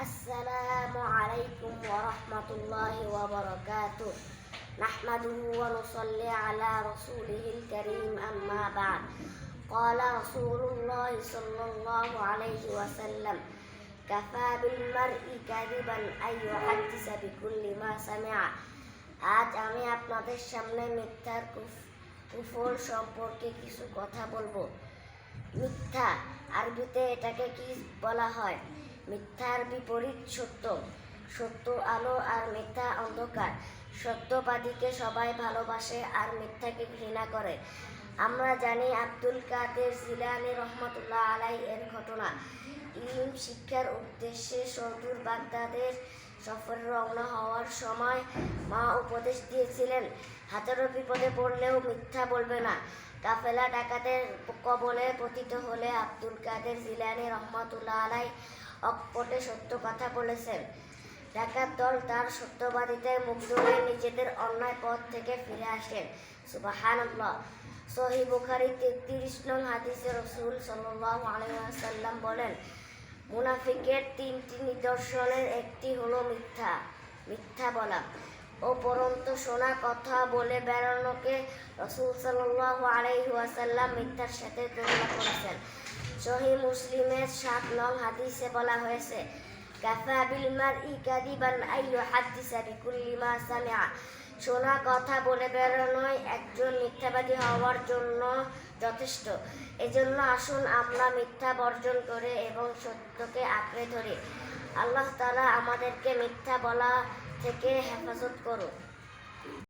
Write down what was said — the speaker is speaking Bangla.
আসসালামু আলাইকুম ওয়া রাহমাতুল্লাহি ওয়া বারাকাতুহু নাহমাদুহু ওয়া নুসাল্লি আলা রাসূলিহিল কারীম আম্মা বা'দ ক্বালা রাসূলুল্লাহি সাল্লাল্লাহু আলাইহি ওয়াসাল্লাম কাফা বিল মারই কাযিবান আন ইউহাদ্দিসা বিকুল্লি মা সামি'a। আজ আমি আপনাদের সামনে মিথ্যার কুফর সম্পর্কে কিছু কথা বলবো। মিথ্যা আরবিতে এটাকে কি বলা হয়? মিথ্যার বিপরীত সত্য। সত্য আলো আর মিথ্যা অন্ধকার। সত্যবাদীকে সবাই ভালোবাসে আর মিথ্যাকে ঘৃণা করে। আমরা জানি আব্দুল কাদের জিলানী রহমাতুল্লাহ আলাইহি এর ঘটনা। ইলম শিক্ষার উদ্দেশ্যে সুদূর বাগদাদের সফরে রওনা হওয়ার সময় মা উপদেশ দিয়েছিলেন, হাজারো বিপদে পড়লেও মিথ্যা বলবে না। কাফেলা ডাকাতের কবলে পতিত হলে আব্দুল কাদের জিলানী রহমাতুল্লাহ আলাইহি অকপটে সত্য কথা বলেছেন। ডাকাত দল তার সত্যবাদিতায় মুগ্ধ হয়ে নিজেদের অন্যায় পথ থেকে ফিরে আসেন। সুবহানাল্লাহ। সহিহ বুখারী 33 নং হাদিসে রাসূল সাল্লাল্লাহু আলাইহি ওয়াসাল্লাম বলেন, মুনাফিকের 3টি নিদর্শনের একটি হলো মিথ্যা বলা ও পরন্ত শোনা কথা বলে বেড়ানোকে রাসূল সাল্লাল্লাহু আলাইহি ওয়াসাল্লাম মিথ্যার সাথে তুলনা করেছেন। সহিহ মুসলিমের 7 নং হাদিসে বলা হয়েছে, কাফা বিল মারই কাযিবান আন ইউহাদ্দিসা বিকুল্লি মা সামি'a। শোনা কথা বলে বেড়ানোই একজন মিথ্যাবাদী হওয়ার জন্য যথেষ্ট। এজন্য আসুন আমরা মিথ্যা বর্জন করে এবং সত্যকে আঁকড়ে ধরি। আল্লাহ তাআলা আমাদেরকে মিথ্যা বলা থেকে হেফাজত করুন।